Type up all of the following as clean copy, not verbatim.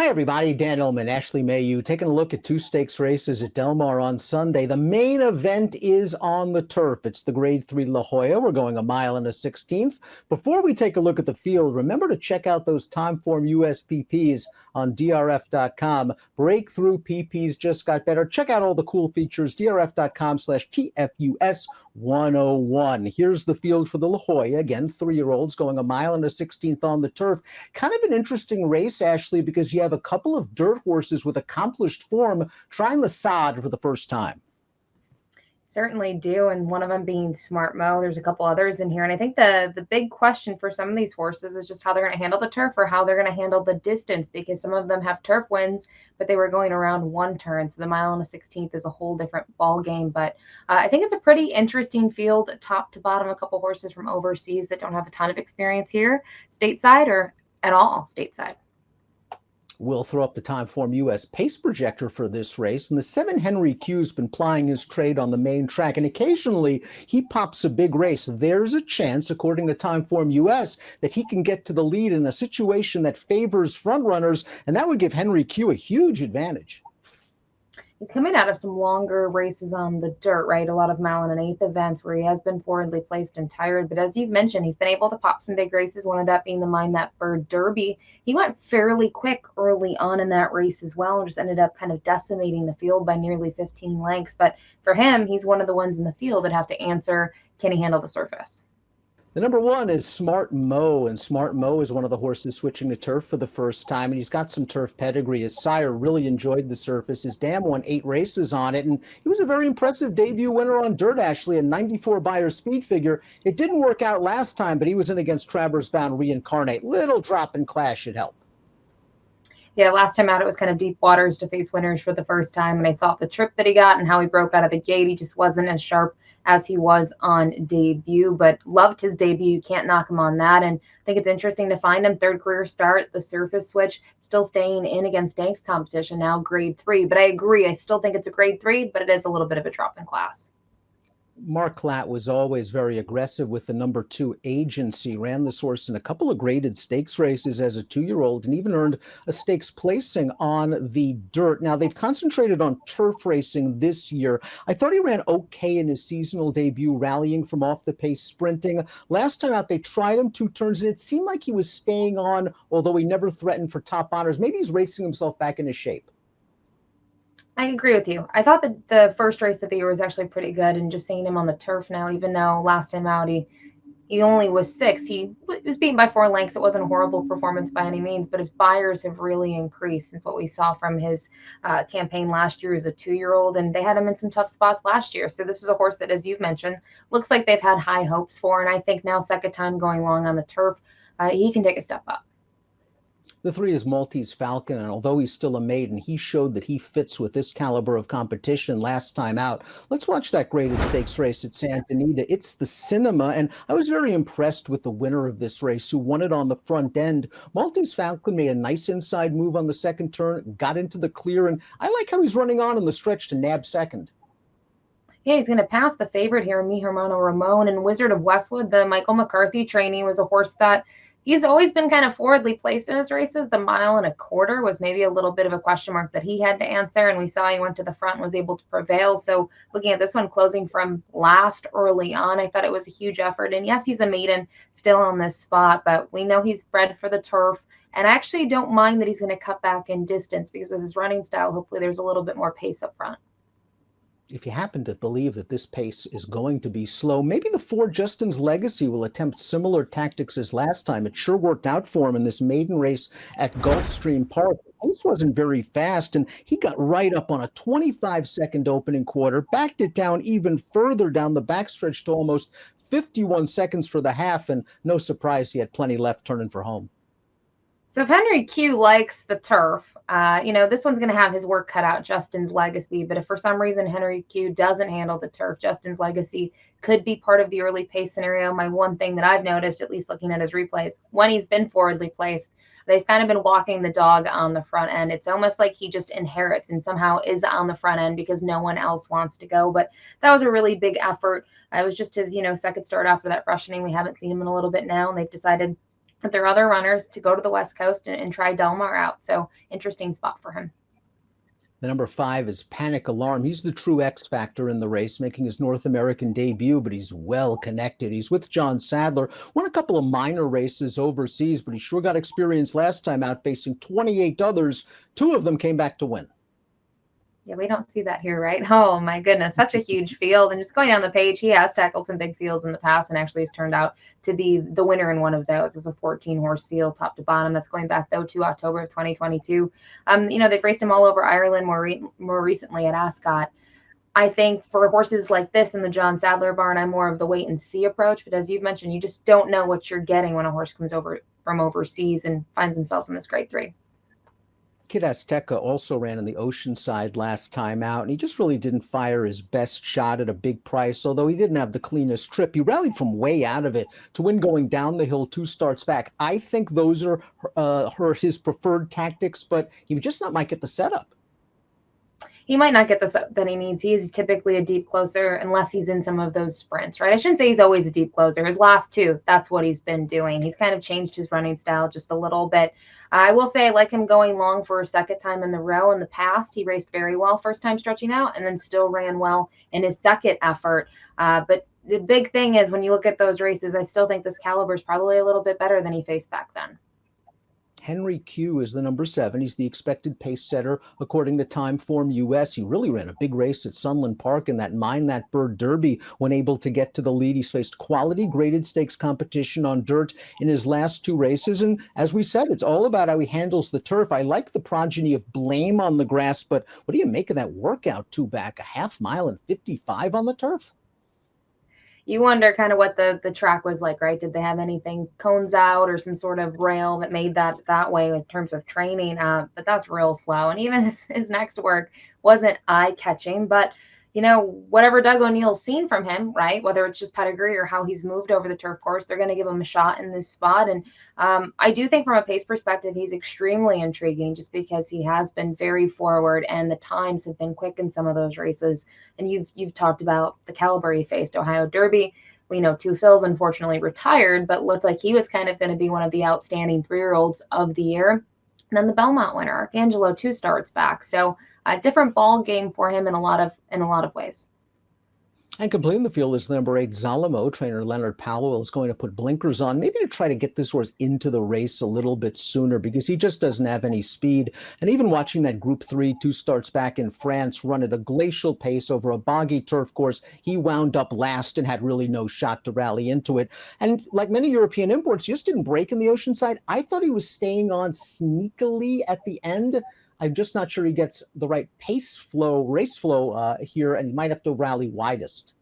Hi, everybody. Dan Illman, Ashley Mailloux, taking a look at two stakes races at Del Mar on Sunday. The main event is on the turf. It's the Grade 3 La Jolla. We're going a mile and a 16th. Before we take a look at the field, remember to check out those Timeform US PPs on DRF.com. Breakthrough PPs just got better. Check out all the cool features, DRF.com/TFUS101. Here's the field for the La Jolla. Again, 3-year-olds going a mile and a 16th on the turf. Kind of an interesting race, Ashley, because you have a couple of dirt horses with accomplished form trying the sod for the first time. Certainly do, and one of them being Smart Mo. There's a couple others in here, and I think the big question for some of these horses is just how they're going to handle the turf or how they're going to handle the distance, because some of them have turf wins, but they were going around one turn, so the mile and a 16th is a whole different ball game. But I think it's a pretty interesting field, top to bottom. A couple horses from overseas that don't have a ton of experience here, stateside or at all stateside. We'll throw up the Timeform US pace projector for this race. And the 7 Henry Q's been plying his trade on the main track, and occasionally he pops a big race. There's a chance, according to Timeform US, that he can get to the lead in a situation that favors frontrunners, and that would give Henry Q a huge advantage. He's coming out of some longer races on the dirt, right? A lot of mile and an eighth events where he has been forwardly placed and tired. But as you've mentioned, he's been able to pop some big races, one of that being the Mind That Bird Derby. He went fairly quick early on in that race as well and just ended up kind of decimating the field by nearly 15 lengths. But for him, he's one of the ones in the field that have to answer, can he handle the surface? The number 1 is Smart Mo, and Smart Mo is one of the horses switching to turf for the first time, and he's got some turf pedigree. His sire really enjoyed the surface. His dam won 8 races on it, and he was a very impressive debut winner on dirt, Ashley, a 94 Beyer speed figure. It didn't work out last time, but he was in against Travers Bound Reincarnate. Little drop in class should help. Yeah, last time out, it was kind of deep waters to face winners for the first time, and I thought the trip that he got and how he broke out of the gate, he just wasn't as sharp as he was on debut, but loved his debut. You can't knock him on that. And I think it's interesting to find him third career start, the surface switch, still staying in against Danks competition, now grade 3. But I agree, I still think it's a grade 3, but it is a little bit of a drop in class. Mark Klatt was always very aggressive with the number 2 Agency, ran this horse in a couple of graded stakes races as a 2-year-old and even earned a stakes placing on the dirt. Now, they've concentrated on turf racing this year. I thought he ran okay in his seasonal debut, rallying from off the pace, sprinting. Last time out, they tried him 2 turns, and it seemed like he was staying on, although he never threatened for top honors. Maybe he's racing himself back into shape. I agree with you. I thought that the first race of the year was actually pretty good, and just seeing him on the turf now, even though last time out he only was 6th, he was beaten by 4 lengths. It wasn't a horrible performance by any means, but his Beyers have really increased since what we saw from his campaign last year as a 2-year-old, and they had him in some tough spots last year. So this is a horse that, as you've mentioned, looks like they've had high hopes for, and I think now second time going long on the turf, he can take a step up. The 3 is Maltese Falcon, and although he's still a maiden, he showed that he fits with this caliber of competition last time out. Let's watch that graded stakes race at Santa Anita. It's the Cinema, and I was very impressed with the winner of this race, who won it on the front end. Maltese Falcon made a nice inside move on the second turn, got into the clear, and I like how he's running on in the stretch to nab second. Yeah, he's going to pass the favorite here, Mi Hermano Ramon, and Wizard of Westwood, the Michael McCarthy trainee, was a horse that he's always been kind of forwardly placed in his races. The 1.25 miles was maybe a little bit of a question mark that he had to answer, and we saw he went to the front and was able to prevail. So looking at this one closing from last early on, I thought it was a huge effort. And yes, he's a maiden still on this spot, but we know he's bred for the turf. And I actually don't mind that he's going to cut back in distance, because with his running style, hopefully there's a little bit more pace up front. If you happen to believe that this pace is going to be slow, maybe the 4 Justin's Legacy will attempt similar tactics as last time. It sure worked out for him in this maiden race at Gulfstream Park. The pace wasn't very fast, and he got right up on a 25-second opening quarter, backed it down even further down the backstretch to almost 51 seconds for the half, and no surprise he had plenty left turning for home. So if Henry Q likes the turf, this one's going to have his work cut out, Justin's Legacy. But if for some reason Henry Q doesn't handle the turf, Justin's Legacy could be part of the early pace scenario. My one thing that I've noticed, at least looking at his replays, when he's been forwardly placed, they've kind of been walking the dog on the front end. It's almost like he just inherits and somehow is on the front end because no one else wants to go. But that was a really big effort. It was just his, second start after that freshening. We haven't seen him in a little bit now, and they've decided But there are other runners to go to the West Coast and try Del Mar out. So interesting spot for him. The number 5 is Panic Alarm. He's the true X factor in the race, making his North American debut, but he's well connected. He's with John Sadler, won a couple of minor races overseas, but he sure got experience last time out facing 28 others. 2 of them came back to win. Yeah, we don't see that here, right? Oh my goodness, such a huge field. And just going down the page, he has tackled some big fields in the past and actually has turned out to be the winner in one of those. It was a 14-horse field, top to bottom. That's going back though to October of 2022. They've raced him all over Ireland, more recently at Ascot. I think for horses like this in the John Sadler barn, I'm more of the wait and see approach. But as you've mentioned, you just don't know what you're getting when a horse comes over from overseas and finds themselves in this grade 3. Kid Azteca also ran in the Oceanside last time out, and he just really didn't fire his best shot at a big price, although he didn't have the cleanest trip. He rallied from way out of it to win going down the hill 2 starts back. I think those are his preferred tactics, but he just not might get the setup. He might not get the set that he needs. He is typically a deep closer unless he's in some of those sprints, right? I shouldn't say he's always a deep closer. His last 2, that's what he's been doing. He's kind of changed his running style just a little bit. I will say I like him going long for a second time in the row. In the past, he raced very well first time stretching out and then still ran well in his second effort. But the big thing is when you look at those races, I still think this caliber is probably a little bit better than he faced back then. Henry Q is the number 7. He's the expected pace setter according to Timeform US. He really ran a big race at Sunland Park in that Mind That Bird Derby when able to get to the lead. He's faced quality graded stakes competition on dirt in his last 2 races. And as we said, it's all about how he handles the turf. I like the progeny of Blame on the grass, but what do you make of that workout 2 back, a half mile and 55 on the turf? You wonder kind of what the track was like, right? Did they have anything cones out or some sort of rail that made that way in terms of training? But that's real slow. And even his next work wasn't eye-catching, but whatever Doug O'Neill's seen from him, right? Whether it's just pedigree or how he's moved over the turf course, they're going to give him a shot in this spot. And I do think from a pace perspective, he's extremely intriguing just because he has been very forward and the times have been quick in some of those races. And you've talked about the caliber he faced, Ohio Derby. We know Two Phil's unfortunately retired, but looked like he was kind of going to be one of the outstanding 3-year-olds of the year. And then the Belmont winner, Arcangelo, 2 starts back. So a different ball game for him in a lot of ways. And completing the field is the number 8 Zalamo. Trainer Leonard Powell is going to put blinkers on, maybe to try to get this horse into the race a little bit sooner because he just doesn't have any speed. And even watching that Group 3 2 starts back in France run at a glacial pace over a boggy turf course, he wound up last and had really no shot to rally into it. And like many European imports, he just didn't break in the Oceanside. I thought he was staying on sneakily at the end. I'm just not sure he gets the right race flow here, and he might have to rally widest.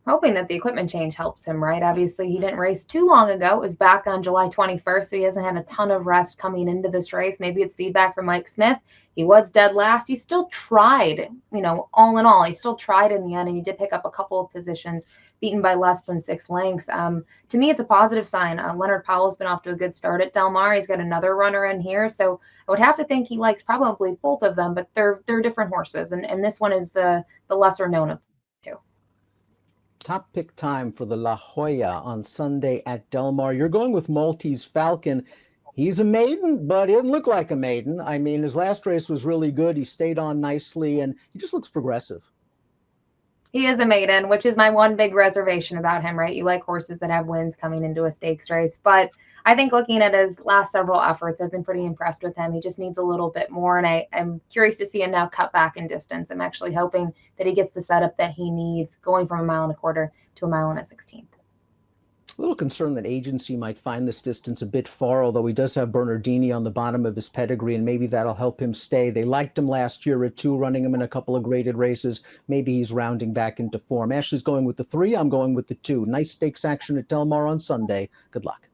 Hoping that the equipment change helps him, right? Obviously, he didn't race too long ago. It was back on July 21st, so he hasn't had a ton of rest coming into this race. Maybe it's feedback from Mike Smith. He was dead last. He still tried, all in all, he still tried in the end, and he did pick up a couple of positions, beaten by less than 6 lengths. To me, it's a positive sign. Leonard Powell's been off to a good start at Del Mar. He's got another runner in here, so I would have to think he likes probably both of them, but they're different horses, and this one is the lesser known of the 2. Top pick time for the La Jolla on Sunday at Del Mar. You're going with Maltese Falcon. He's a maiden, but he doesn't look like a maiden. I mean, his last race was really good. He stayed on nicely, and he just looks progressive. He is a maiden, which is my one big reservation about him, right? You like horses that have wins coming into a stakes race. But I think looking at his last several efforts, I've been pretty impressed with him. He just needs a little bit more, and I'm curious to see him now cut back in distance. I'm actually hoping that he gets the setup that he needs, going from 1.25 miles to 1.1 miles. A little concerned that agency might find this distance a bit far, although he does have Bernardini on the bottom of his pedigree, and maybe that'll help him stay. They liked him last year at 2, running him in a couple of graded races. Maybe he's rounding back into form. Ashley's going with the 3. I'm going with the 2. Nice stakes action at Del Mar on Sunday. Good luck.